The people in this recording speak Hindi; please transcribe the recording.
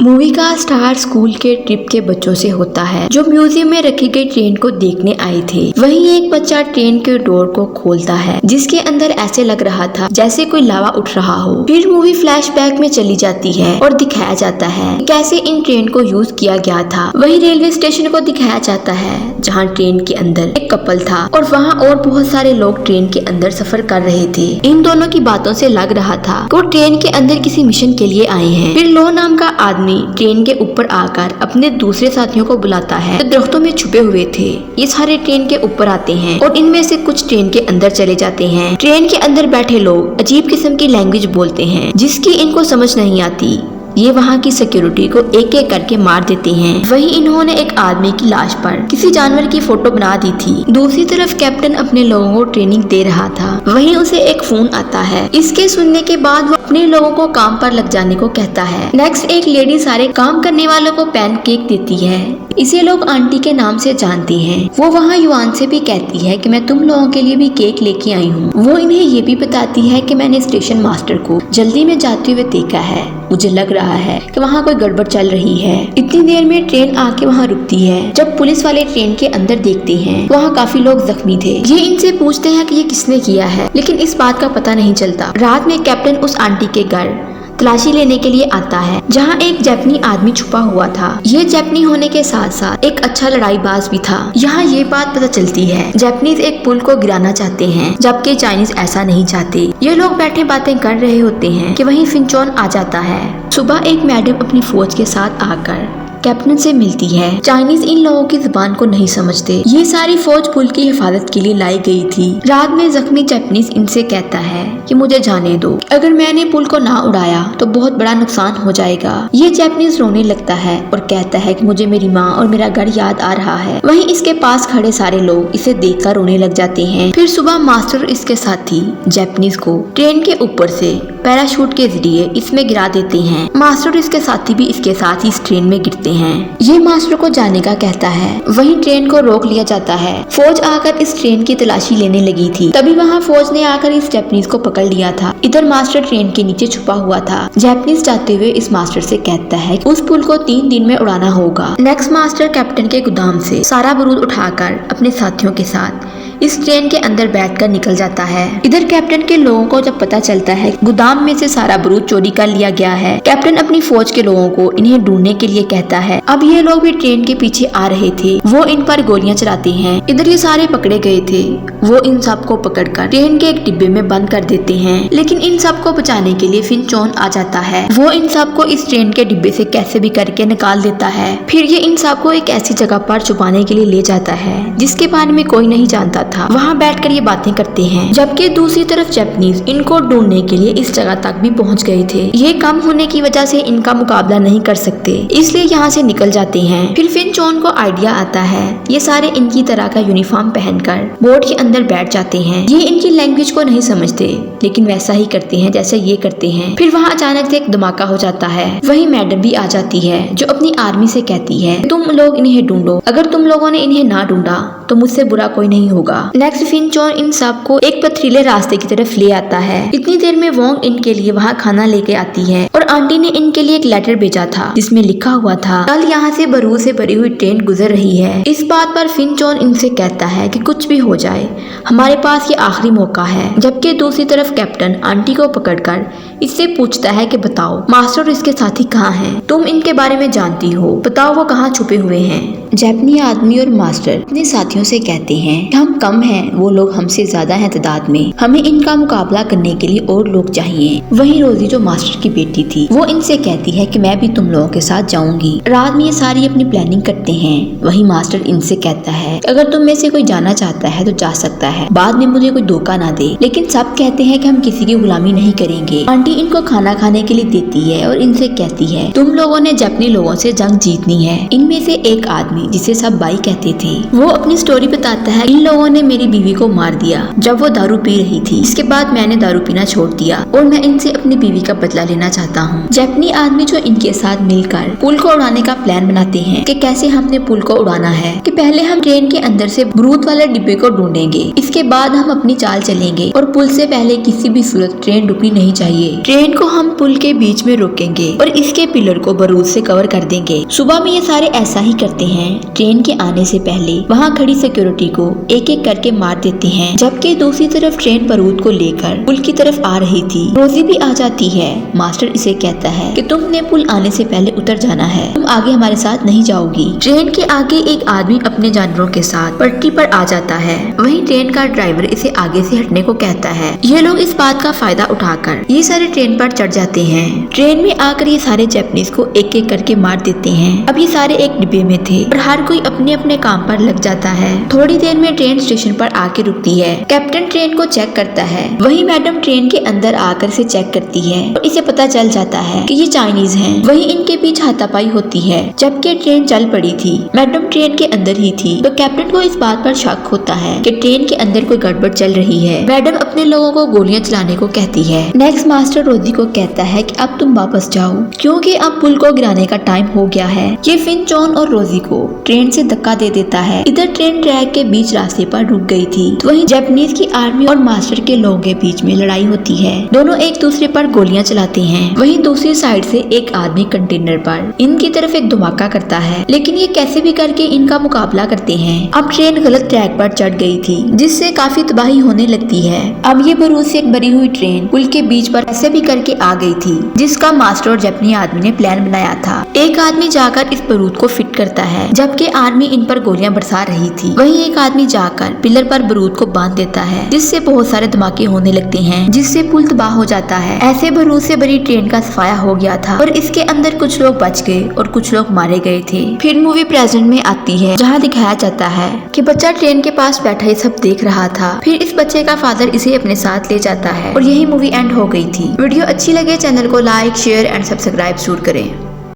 मूवी का स्टार स्कूल के ट्रिप के बच्चों से होता है जो म्यूजियम में रखी गई ट्रेन को देखने आए थे। वहीं एक बच्चा ट्रेन के डोर को खोलता है जिसके अंदर ऐसे लग रहा था जैसे कोई लावा उठ रहा हो। फिर मूवी फ्लैशबैक में चली जाती है और दिखाया जाता है कैसे इन ट्रेन को यूज किया गया था। वहीं रेलवे स्टेशन को दिखाया जाता है जहाँ ट्रेन के अंदर एक कपल था और वहाँ और बहुत सारे लोग ट्रेन के अंदर सफर कर रहे थे। इन दोनों की बातों से लग रहा था कि वो ट्रेन के अंदर किसी मिशन के लिए आए हैं। फिर लो नाम का आदमी ट्रेन के ऊपर आकर अपने दूसरे साथियों को बुलाता है जो दरख्तों में छुपे हुए थे। ये सारे ट्रेन के ऊपर आते हैं और इनमें से कुछ ट्रेन के अंदर चले जाते हैं। ट्रेन के अंदर बैठे लोग अजीब किस्म की लैंग्वेज बोलते हैं जिसकी इनको समझ नहीं आती। ये वहाँ की सिक्योरिटी को एक एक करके मार देते हैं। वहीं इन्होंने एक आदमी की लाश पर किसी जानवर की फोटो बना दी थी। दूसरी तरफ कैप्टन अपने लोगों को ट्रेनिंग दे रहा था। वहीं उसे एक फोन आता है। इसके सुनने के बाद वो अपने लोगों को काम पर लग जाने को कहता है। नेक्स्ट एक लेडी सारे काम करने वालों को पैन केक देती है। इसे लोग आंटी के नाम से जानते हैं। वो वहाँ युआन से भी कहती है कि मैं तुम लोगों के लिए भी केक लेके आई हूँ। वो इन्हें ये भी बताती है कि मैंने स्टेशन मास्टर को जल्दी में जाते हुए देखा है। मुझे लग रहा है कि वहाँ कोई गड़बड़ चल रही है। इतनी देर में ट्रेन आके वहाँ रुकती है। जब पुलिस वाले ट्रेन के अंदर देखते हैं वहाँ काफी लोग जख्मी थे। ये इनसे पूछते हैं कि ये किसने किया है, लेकिन इस बात का पता नहीं चलता। रात में कैप्टन उस आंटी के घर तलाशी लेने के लिए आता है जहाँ एक जापानी आदमी छुपा हुआ था। ये जापानी होने के साथ साथ एक अच्छा लड़ाईबाज भी था। यहाँ ये बात पता चलती है जापानीज एक पुल को गिराना चाहते हैं जबकि चाइनीज ऐसा नहीं चाहते। ये लोग बैठे बातें कर रहे होते हैं कि वहीं फिनचोन आ जाता है। सुबह एक मैडम अपनी फौज के साथ आकर कैप्टन से मिलती है। चाइनीज इन लोगों की जुबान को नहीं समझते। ये सारी फौज पुल की हिफाजत के लिए लाई गई थी। रात में जख्मी जापानीज इनसे कहता है कि मुझे जाने दो, अगर मैंने पुल को ना उड़ाया तो बहुत बड़ा नुकसान हो जाएगा। ये जापानीज रोने लगता है और कहता है कि मुझे मेरी माँ और मेरा घर याद आ रहा है। वहीं इसके पास खड़े सारे लोग इसे देखकर रोने लग जाते हैं। फिर सुबह मास्टर इसके साथी जापानीज को ट्रेन के ऊपर से पैराशूट के जरिए इसमें गिरा देते हैं। मास्टर इसके साथी भी इसके साथ ही इस ट्रेन में गिरते हैं। ये मास्टर को जाने का कहता है। वहीं ट्रेन को रोक लिया जाता है। फौज आकर इस ट्रेन की तलाशी लेने लगी थी। तभी वहाँ फौज ने आकर इस जापानीज को पकड़ लिया था। इधर मास्टर ट्रेन के नीचे छुपा हुआ था। जापानीज जाते हुए इस मास्टर से कहता है उस पुल को 3 दिन में उड़ाना होगा। नेक्स्ट मास्टर कैप्टन के गोदाम से सारा बारूद उठाकर अपने साथियों के साथ इस ट्रेन के अंदर बैठकर निकल जाता है। इधर कैप्टन के लोगों को जब पता चलता है गोदाम में से सारा बारूद चोरी कर लिया गया है, कैप्टन अपनी फौज के लोगों को इन्हें ढूंढने के लिए कहता है। अब ये लोग भी ट्रेन के पीछे आ रहे थे। वो इन पर गोलियां चलाते हैं। इधर ये सारे पकड़े गए थे। वो इन सबको पकड़कर ट्रेन के एक डिब्बे में बंद कर देते हैं। लेकिन इन सबको बचाने के लिए फिनचोन आ जाता है। वो इन सबको इस ट्रेन के डिब्बे से कैसे भी करके निकाल देता है। फिर ये इन सबको एक ऐसी जगह पर छुपाने के लिए ले जाता है जिसके बारे में कोई नहीं जानता था। वहाँ बैठकर ये बातें करते हैं। जबकि दूसरी तरफ जापानीज इनको ढूंढने के लिए इस जगह तक भी पहुँच गए थे। ये कम होने की वजह से इनका मुकाबला नहीं कर सकते, इसलिए यहाँ से निकल जाते हैं। फिर फिनचोन को आइडिया आता है। ये सारे इनकी तरह का यूनिफॉर्म पहनकर बोट के अंदर बैठ जाते हैं। ये इनकी लैंग्वेज को नहीं समझते लेकिन वैसा ही करते हैं जैसे ये करते हैं। फिर वहाँ अचानक से एक धमाका हो जाता है। वहीं मैडम भी आ जाती है जो अपनी आर्मी से कहती है तुम लोग इन्हें ढूंढो, अगर तुम लोगों ने इन्हें ना ढूंढा तो मुझसे बुरा कोई नहीं होगा। नेक्स्ट फिनचोन इन सबको एक पथरीले रास्ते की तरफ ले आता है। इतनी देर में वोंग इनके लिए वहाँ खाना लेके आती है और आंटी ने इनके लिए एक लेटर भेजा था जिसमें लिखा हुआ था कल यहाँ से बारूद से भरी हुई ट्रेन गुजर रही है। इस बात पर फिनचोन इनसे कहता है कि कुछ भी हो जाए हमारे पास ये आखिरी मौका है। जबकि दूसरी तरफ कैप्टन आंटी को पकड़कर इससे पूछता है कि बताओ मास्टर और इसके साथी कहाँ हैं? तुम इनके बारे में जानती हो, बताओ वो कहाँ छुपे हुए हैं? जापानी आदमी और मास्टर अपने साथियों से कहते हैं कि हम कम हैं, वो लोग हमसे ज्यादा हैं तादाद में, हमें इनका मुकाबला करने के लिए और लोग चाहिए। वहीं रोजी जो मास्टर की बेटी थी वो इनसे कहती है कि मैं भी तुम लोगों के साथ जाऊंगी। रात में ये सारी अपनी प्लानिंग करते हैं। वहीं मास्टर इनसे कहता है अगर तुम में से कोई जाना चाहता है तो जा सकता है, बाद में मुझे कोई धोखा ना दे। लेकिन सब कहते हैं कि हम किसी की गुलामी नहीं करेंगे। आंटी इनको खाना खाने के लिए देती है और इनसे कहती है तुम लोगों ने जापानी लोगों से जंग जीतनी है। इनमें से एक आदमी जिसे सब बाई कहते थे वो अपनी स्टोरी बताता है इन लोगों ने मेरी बीवी को मार दिया जब वो दारू पी रही थी। इसके बाद मैंने दारू पीना छोड़ दिया और मैं इनसे अपनी बीवी का बदला लेना चाहता हूँ। जापानी आदमी जो इनके साथ मिलकर पुल को उड़ाने का प्लान बनाते हैं कि कैसे हमने पुल को उड़ाना है कि पहले हम ट्रेन के अंदर से बारूद वाले डिब्बे को ढूंढेंगे, इसके बाद हम अपनी चाल चलेंगे और पुल से पहले किसी भी सूरत ट्रेन रुकनी नहीं चाहिए। ट्रेन को हम पुल के बीच में रोकेंगे और इसके पिलर को बारूद से कवर कर देंगे। सुबह में ये सारे ऐसा ही करते हैं। ट्रेन के आने से पहले वहाँ खड़ी सिक्योरिटी को एक एक करके मार देते हैं, जबकि दूसरी तरफ ट्रेन बारूद को लेकर पुल की तरफ आ रही थी। रोजी भी आ जाती है। मास्टर इसे कहता है कि तुमने पुल आने से पहले उतर जाना है, तुम आगे हमारे साथ नहीं जाओगी। ट्रेन के आगे एक आदमी अपने जानवरों के साथ पटरी पर आ जाता है। वहीं ट्रेन का ड्राइवर इसे आगे से हटने को कहता है। ये लोग इस बात का फायदा उठाकर ये सारे ट्रेन पर चढ़ जाते हैं। ट्रेन में आकर ये सारे जापानीज को एक एक करके मार देते हैं। अब ये सारे एक डिब्बे में थे और हर कोई अपने अपने काम पर लग जाता है। थोड़ी देर में ट्रेन स्टेशन पर आके रुकती है। कैप्टन ट्रेन को चेक करता है। वही मैडम ट्रेन के अंदर आकर से चेक करती है और इसे पता चल जाता है कि ये चाइनीज हैं। वही इनके बीच हाथापाई होती है। जबकि ट्रेन चल पड़ी थी, मैडम ट्रेन के अंदर ही थी, तो कैप्टन को इस बात पर शक होता है कि ट्रेन के अंदर कोई गड़बड़ चल रही है। मैडम अपने लोगों को गोलियां चलाने को कहती है। नेक्स्ट मास्टर रोजी को कहता है कि अब तुम वापस जाओ क्योंकि अब पुल को गिराने का टाइम हो गया है। ये फिन, जॉन और रोजी को ट्रेन से धक्का दे देता है। इधर ट्रेन ट्रैक के बीच रास्ते पर रुक गई थी। तो वहीं जापानीज की आर्मी और मास्टर के लोगों के बीच में लड़ाई होती है। दोनों एक दूसरे पर गोलियां चलाते हैं। वहीं दूसरी साइड से एक आदमी कंटेनर पर इनकी तरफ एक धमाका करता है, लेकिन ये कैसे भी करके इनका मुकाबला करते हैं। अब ट्रेन गलत ट्रैक पर चढ़ गई थी, जिससे काफी तबाही होने लगती है। अब ये बारूद से एक भरी हुई ट्रेन पुल के बीच पर ऐसे भी करके आ गई थी, जिसका मास्टर और जापानी आदमी ने प्लान बनाया था। एक आदमी जाकर इस बारूद को फिट करता है, जबकि आर्मी इन पर गोलियां बरसा रही थी। वहीं एक आदमी जाकर पिलर पर बारूद को बांध देता है, जिससे बहुत सारे धमाके होने लगते हैं, जिससे पुल तबाह हो जाता है। ऐसे बारूद से भरी ट्रेन का सफाया हो गया था और इसके अंदर कुछ लोग बच गए और कुछ लोग मारे गए थे। फिर मूवी प्रेजेंट में आती है, जहाँ दिखाया जाता है कि बच्चा ट्रेन के पास बैठा ये सब देख रहा था। फिर इस बच्चे का फादर इसे अपने साथ ले जाता है और यही मूवी एंड हो गई थी। वीडियो अच्छी लगे चैनल को लाइक, शेयर एंड सब्सक्राइब जरूर करें।